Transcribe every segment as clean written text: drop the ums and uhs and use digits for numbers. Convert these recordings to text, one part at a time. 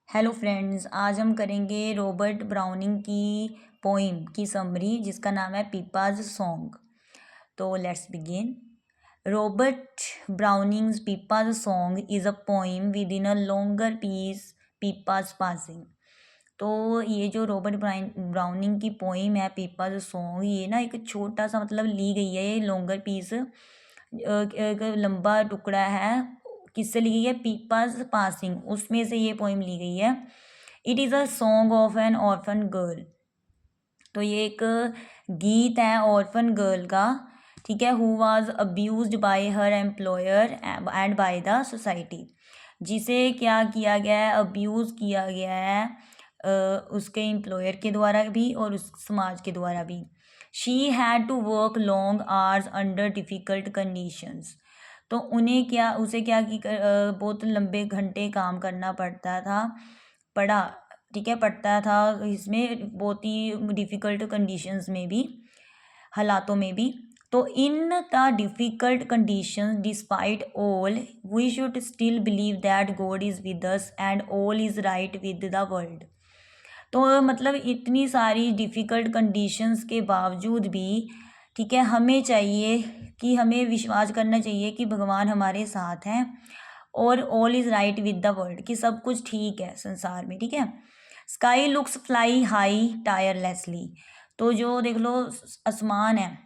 Hello friends, आज हम करेंगे रॉबर्ट ब्राउनिंग की पोइम की समरी जिसका नाम है पीपाज सॉन्ग। तो let's begin. Robert Browning's Pippa's song is a poem within a longer piece Pippa's passing. तो ये जो रॉबर्ट ब्राउनिंग की पोइम है पीपाज सॉन्ग, ये ना एक छोटा सा मतलब ली गई है, ये लॉन्गर पीस एक लंबा टुकड़ा है। किससे ली गई है? पीपाज पासिंग, उसमें से ये पोइम ली गई है। It is a song of N orphan girl. तो ये एक गीत है ऑर्फन गर्ल का, ठीक है। Who was abused bye her employer and by the society. जिसे क्या किया गया है? अब्यूज़ किया गया है उसके एम्प्लॉयर के द्वारा भी और उस समाज के द्वारा भी। She had to work long hours under difficult conditions. तो उन्हें क्या उसे क्या कि बहुत लंबे घंटे काम करना पड़ता था, पड़ा, ठीक है, पड़ता था इसमें बहुत ही डिफ़िकल्ट कंडीशंस में भी, हालातों में भी। तो in the difficult conditions despite all we should still believe that God is with us and all is right with the world. तो मतलब इतनी सारी डिफ़िकल्ट कंडीशंस के बावजूद भी, ठीक है, हमें चाहिए कि हमें विश्वास करना चाहिए कि भगवान हमारे साथ हैं और all is right with the world, कि सब कुछ ठीक है संसार में, ठीक है। Sky looks fly high tirelessly. तो जो देख लो आसमान है,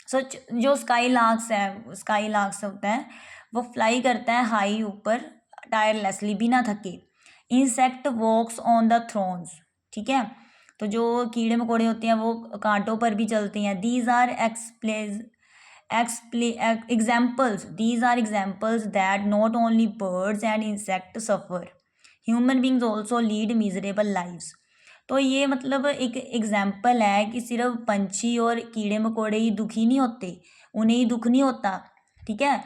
सच जो स्काई लार्क्स होता है वो फ्लाई करता है हाई ऊपर, टायरलेसली, बिना थके। Insect walks on the thorns, ठीक है। तो जो कीड़े मकोड़े होते हैं वो कांटों पर भी चलते हैं। These are examples that not only birds and insect suffer, human beings also lead miserable lives. तो ये मतलब एक एग्जाम्पल है कि सिर्फ पंछी और कीड़े मकोड़े ही दुखी नहीं होते, उन्हें ही दुख नहीं होता, ठीक है,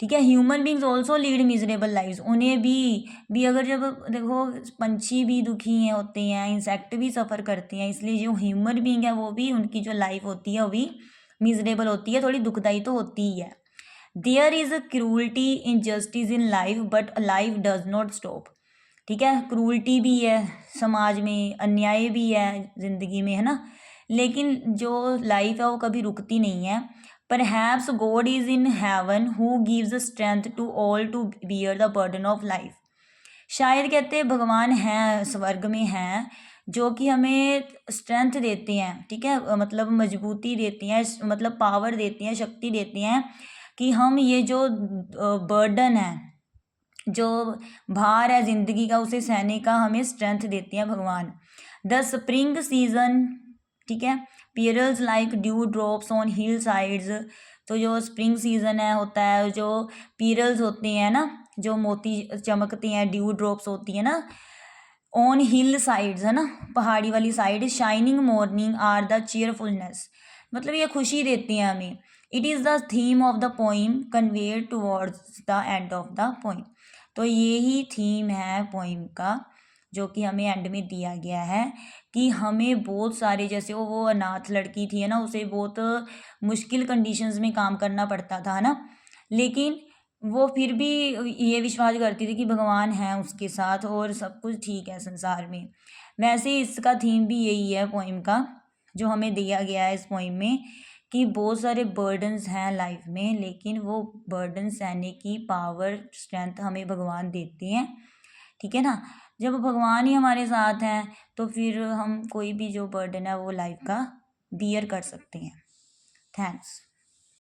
ठीक है। Human beings also lead miserable lives, उन्हें भी अगर जब देखो पंछी भी दुखी हैं होते हैं, इंसेक्ट भी सफ़र करते हैं, इसलिए जो ह्यूमन बींग है वो भी, उनकी जो लाइफ होती है वो भी मिजरेबल होती है, थोड़ी दुखदाई तो होती ही है। There is a cruelty in justice in life but life does not stop, ठीक है। क्रूअल्टी भी है समाज में, अन्याय भी है ज़िंदगी में, है ना, लेकिन जो लाइफ है वो कभी रुकती नहीं है। Perhaps God is in heaven who gives strength to all to bear the burden of life. शायद कहते हैं भगवान हैं, स्वर्ग में हैं, जो कि हमें स्ट्रेंथ देते हैं, ठीक है, मतलब मजबूती देती हैं, मतलब पावर देती हैं, शक्ति देती हैं कि हम ये जो बर्डन है, जो भार है ज़िंदगी का, उसे सहने का हमें स्ट्रेंथ देते हैं भगवान। द स्प्रिंग सीजन, ठीक है, pearls like dew drops on hill sides. तो जो स्प्रिंग सीजन है होता है, जो पियरल्स होते हैं ना, जो मोती चमकते हैं, ड्यू ड्रॉप्स होती है ना ऑन हिल साइड्स, है ना, पहाड़ी वाली side. Shining morning are the cheerfulness, मतलब ये खुशी देती हैं हमें। It is the theme of the poem conveyed towards the end of the poem. तो ये ही थीम है पोइम का, जो कि हमें एंड में दिया गया है कि हमें बहुत सारे, जैसे वो अनाथ लड़की थी, है ना, उसे बहुत मुश्किल कंडीशंस में काम करना पड़ता था, है ना, लेकिन वो फिर भी ये विश्वास करती थी कि भगवान है उसके साथ और सब कुछ ठीक है संसार में। वैसे ही इसका थीम भी यही है पोइम का, जो हमें दिया गया है इस पोइम में, कि बहुत सारे बर्डन्स हैं लाइफ में, लेकिन वो बर्डन सहने की पावर, स्ट्रेंथ हमें भगवान देते हैं, ठीक है ना। जब भगवान ही हमारे साथ हैं तो फिर हम कोई भी जो बर्डन है वो लाइफ का बियर कर सकते हैं। थैंक्स।